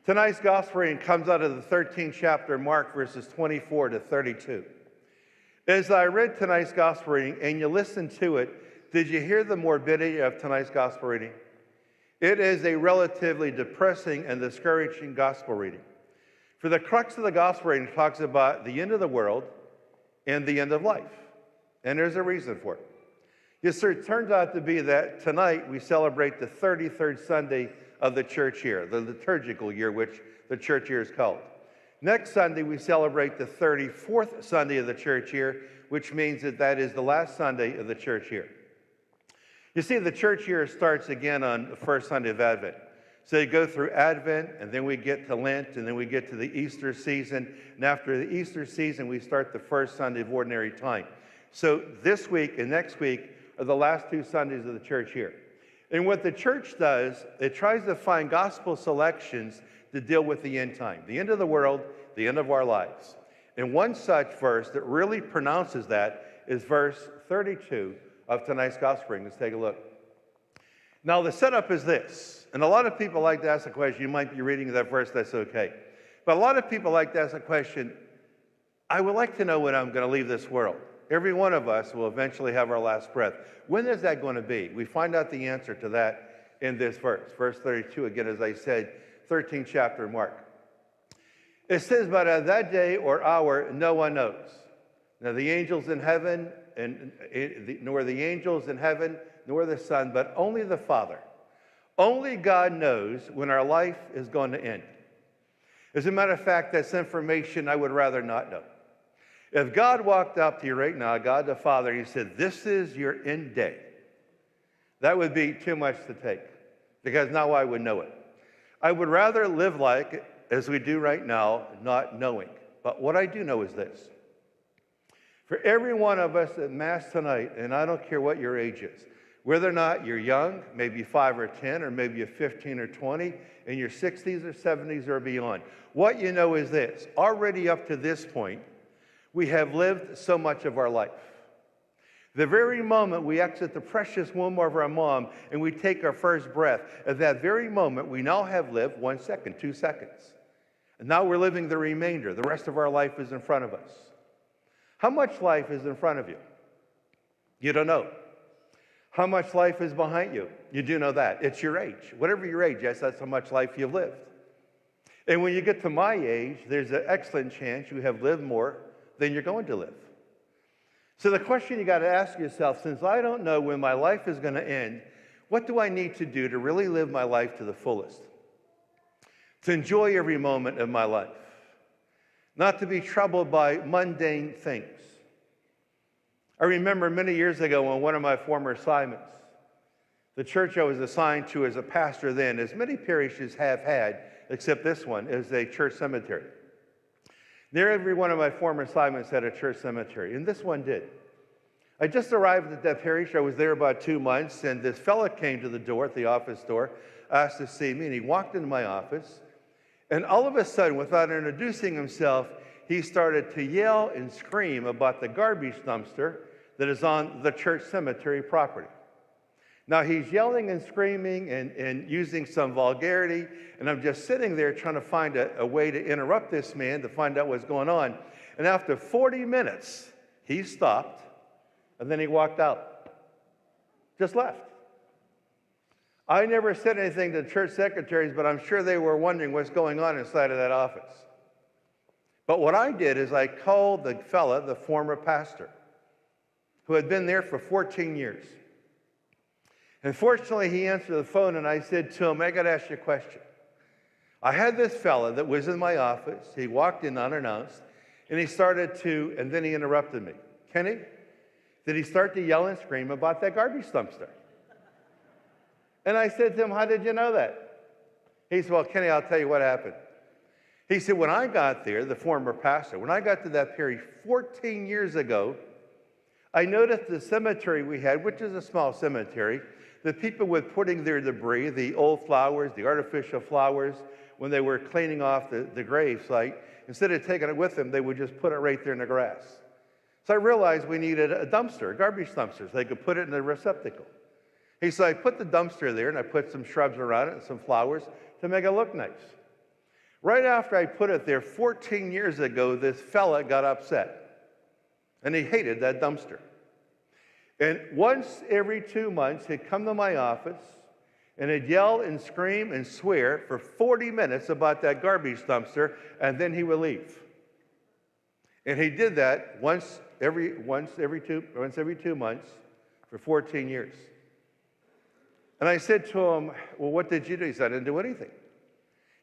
Tonight's gospel reading comes out of the 13th chapter of Mark, verses 24 to 32. As I read tonight's gospel reading and you listened to it, did you hear the morbidity of tonight's gospel reading? It is a relatively depressing and discouraging gospel reading. For the crux of the gospel reading talks about the end of the world and the end of life. And there's a reason for it. Yes, sir, it turns out to be that tonight we celebrate the 33rd Sunday of the church year, the liturgical year, which the church year is called. Next Sunday, we celebrate the 34th Sunday of the church year, which means that is the last Sunday of the church year. You see, the church year starts again on the first Sunday of Advent. So you go through Advent, and then we get to Lent, and then we get to the Easter season. And after the Easter season, we start the first Sunday of Ordinary Time. So this week and next week are the last two Sundays of the church year. And what the church does, it tries to find gospel selections to deal with the end time, the end of the world, the end of our lives. And one such verse that really pronounces that is verse 32 of tonight's gospel reading. Let's take a look. Now, the setup is this, and a lot of people like to ask the question, you might be reading that verse, that's okay. But a lot of people like to ask the question, I would like to know when I'm going to leave this world. Every one of us will eventually have our last breath. When is that going to be? We find out the answer to that in this verse. Verse 32, again, as I said, 13th chapter of Mark. It says, but at that day or hour, no one knows. Now the angels in heaven, nor the angels in heaven, nor the Son, but only the Father. Only God knows when our life is going to end. As a matter of fact, that's information I would rather not know. If God walked up to you right now, God the Father, and he said, this is your end day, that would be too much to take, because now I would know it. I would rather live like, as we do right now, not knowing. But what I do know is this. For every one of us at Mass tonight, and I don't care what your age is, whether or not you're young, maybe 5 or 10, or maybe you're 15 or 20, in your 60s or 70s or beyond, what you know is this. Already up to this point, we have lived so much of our life. The very moment we exit the precious womb of our mom and we take our first breath, at that very moment, we now have lived 1 second, 2 seconds. And now we're living the remainder. The rest of our life is in front of us. How much life is in front of you? You don't know. How much life is behind you? You do know that. It's your age. Whatever your age, yes, that's how much life you've lived. And when you get to my age, there's an excellent chance you have lived more than you're going to live. So the question you got to ask yourself, since I don't know when my life is going to end, what do I need to do to really live my life to the fullest? To enjoy every moment of my life. Not to be troubled by mundane things. I remember many years ago on one of my former assignments, the church I was assigned to as a pastor then, as many parishes have had, except this one, is a church cemetery. Near every one of my former assignments had a church cemetery, and this one did. I just arrived at that parish. I was there about 2 months, and this fella came to the door, at the office door, asked to see me, and he walked into my office, and all of a sudden, without introducing himself, he started to yell and scream about the garbage dumpster that is on the church cemetery property. Now, he's yelling and screaming and using some vulgarity, and I'm just sitting there trying to find a way to interrupt this man to find out what's going on. And after 40 minutes, he stopped, and then he walked out. Just left. I never said anything to the church secretaries, but I'm sure they were wondering what's going on inside of that office. But what I did is I called the fella, the former pastor, who had been there for 14 years. And fortunately, he answered the phone, and I said to him, I got to ask you a question. I had this fella that was in my office. He walked in unannounced, and and then he interrupted me. Kenny, did he start to yell and scream about that garbage dumpster? And I said to him, how did you know that? He said, well, Kenny, I'll tell you what happened. He said, when I got there, the former pastor, when I got to that parish 14 years ago, I noticed the cemetery we had, which is a small cemetery, the people were putting their debris, the old flowers, the artificial flowers, when they were cleaning off the grave site, instead of taking it with them, they would just put it right there in the grass. So I realized we needed a dumpster, a garbage dumpster, so they could put it in a receptacle. He said, I put the dumpster there, and I put some shrubs around it and some flowers to make it look nice. Right after I put it there 14 years ago, this fella got upset, and he hated that dumpster. And once every 2 months, he'd come to my office, and he'd yell and scream and swear for 40 minutes about that garbage dumpster, and then he would leave. And he did that once every 2 months for 14 years. And I said to him, well, what did you do? He said, I didn't do anything.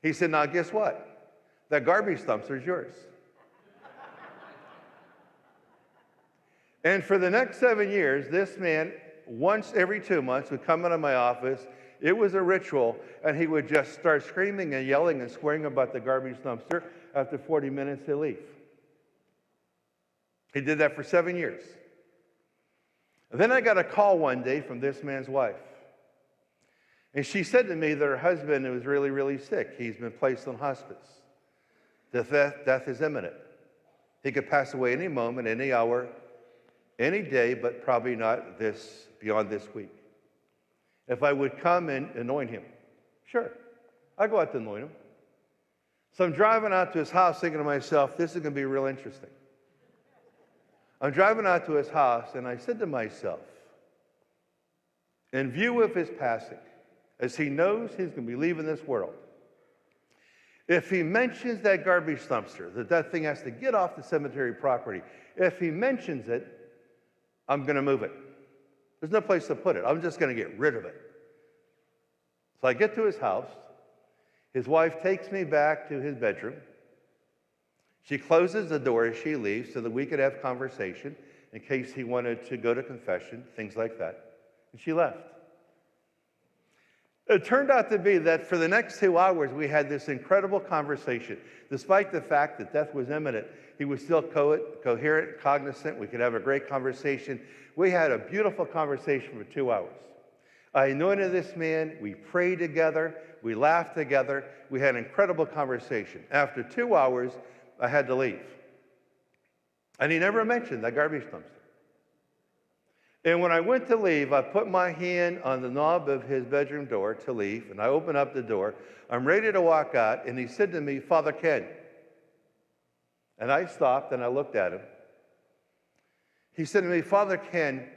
He said, now guess what? That garbage dumpster is yours. And for the next 7 years, this man, once every 2 months, would come into my office. It was a ritual, and he would just start screaming and yelling and swearing about the garbage dumpster. After 40 minutes, he'd leave. He did that for 7 years. And then I got a call one day from this man's wife. And she said to me that her husband was really, really sick. He's been placed on hospice. Death is imminent. He could pass away any moment, any hour, any day, but probably not beyond this week. If I would come and anoint him, sure, I'd go out to anoint him. So I'm driving out to his house thinking to myself, this is going to be real interesting. I'm driving out to his house, and I said to myself, in view of his passing, as he knows he's going to be leaving this world, if he mentions that garbage dumpster, that thing has to get off the cemetery property, if he mentions it, I'm going to move it. There's no place to put it. I'm just going to get rid of it. So I get to his house. His wife takes me back to his bedroom. She closes the door as she leaves so that we could have conversation in case he wanted to go to confession, things like that. And she left. It turned out to be that for the next 2 hours, we had this incredible conversation. Despite the fact that death was imminent, he was still coherent, cognizant. We could have a great conversation. We had a beautiful conversation for 2 hours. I anointed this man. We prayed together. We laughed together. We had an incredible conversation. After 2 hours, I had to leave. And he never mentioned that garbage dumpster. And when I went to leave, I put my hand on the knob of his bedroom door to leave, and I opened up the door. I'm ready to walk out, and he said to me, Father Ken. And I stopped, and I looked at him. He said to me, Father Ken,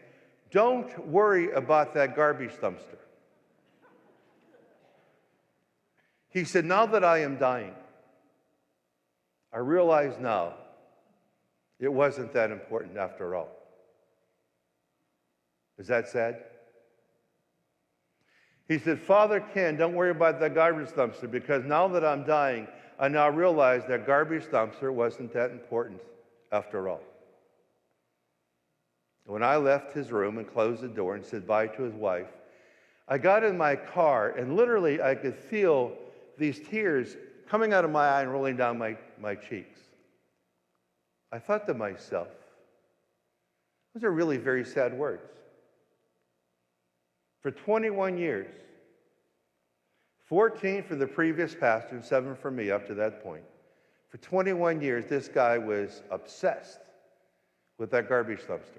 don't worry about that garbage dumpster. He said, now that I am dying, I realize now it wasn't that important after all. Is that sad? He said, Father Ken, don't worry about that garbage dumpster, because now that I'm dying, I now realize that garbage dumpster wasn't that important after all. When I left his room and closed the door and said bye to his wife, I got in my car, and literally I could feel these tears coming out of my eye and rolling down my cheeks. I thought to myself, those are really very sad words. For 21 years, 14 for the previous pastor, and 7 for me up to that point. For 21 years, this guy was obsessed with that garbage dumpster.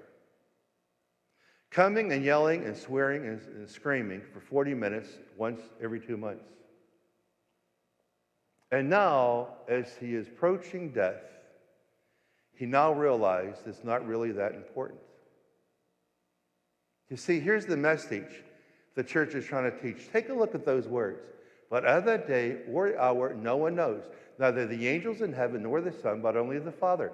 Coming and yelling and swearing and screaming for 40 minutes once every 2 months. And now, as he is approaching death, he now realized it's not really that important. You see, here's the message the church is trying to teach. Take a look at those words. But at that day or hour, no one knows, neither the angels in heaven nor the Son, but only the Father.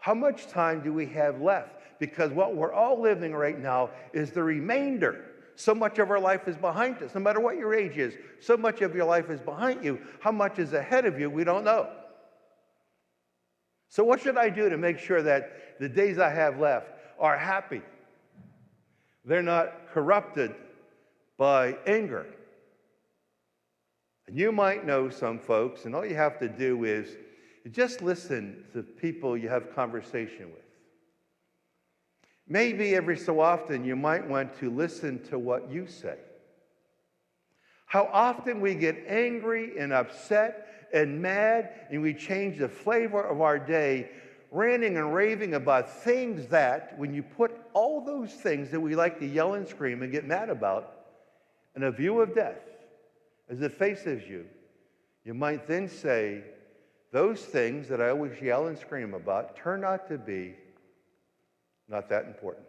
How much time do we have left? Because what we're all living right now is the remainder. So much of our life is behind us. No matter what your age is, so much of your life is behind you. How much is ahead of you, we don't know. So what should I do to make sure that the days I have left are happy? They're not corrupted by anger. And you might know some folks, and all you have to do is just listen to people you have conversation with. Maybe every so often you might want to listen to what you say. How often we get angry and upset and mad, and we change the flavor of our day, ranting and raving about things that, when you put all those things that we like to yell and scream and get mad about, in a view of death, as it faces you, You might then say, those things that I always yell and scream about turn out to be not that important.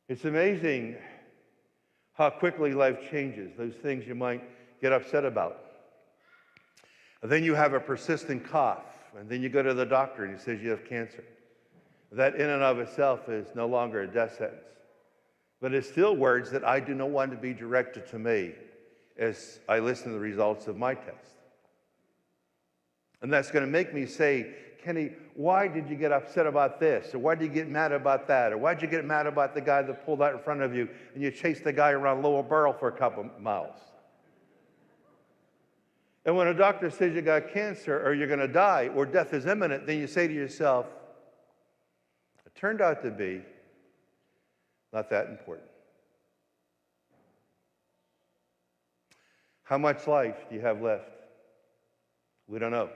It's amazing how quickly life changes, those things you might get upset about. And then you have a persistent cough, and then you go to the doctor and he says you have cancer. That in and of itself is no longer a death sentence. But it's still words that I do not want to be directed to me as I listen to the results of my test. And that's going to make me say, Kenny, why did you get upset about this? Or why did you get mad about that? Or why did you get mad about the guy that pulled out in front of you and you chased the guy around Lowell Burrow for a couple miles? And when a doctor says you got cancer or you're going to die or death is imminent, then you say to yourself, it turned out to be not that important. How much life do you have left? We don't know.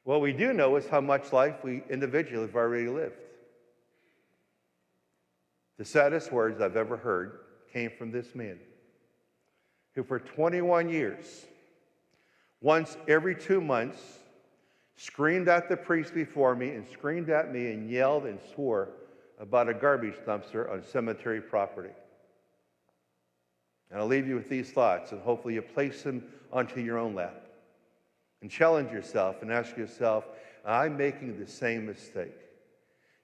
What we do know is how much life we individually have already lived. The saddest words I've ever heard came from this man, who for 21 years, once every 2 months, screamed at the priest before me and screamed at me and yelled and swore about a garbage dumpster on cemetery property. And I'll leave you with these thoughts, and hopefully you place them onto your own lap. And challenge yourself and ask yourself, am I making the same mistake?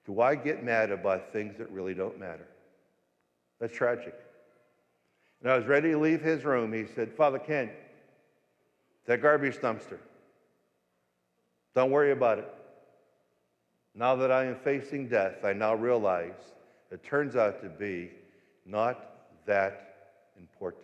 Do I get mad about things that really don't matter? That's tragic. And I was ready to leave his room. He said, Father Ken, that garbage dumpster, don't worry about it. Now that I am facing death, I now realize it turns out to be not that important.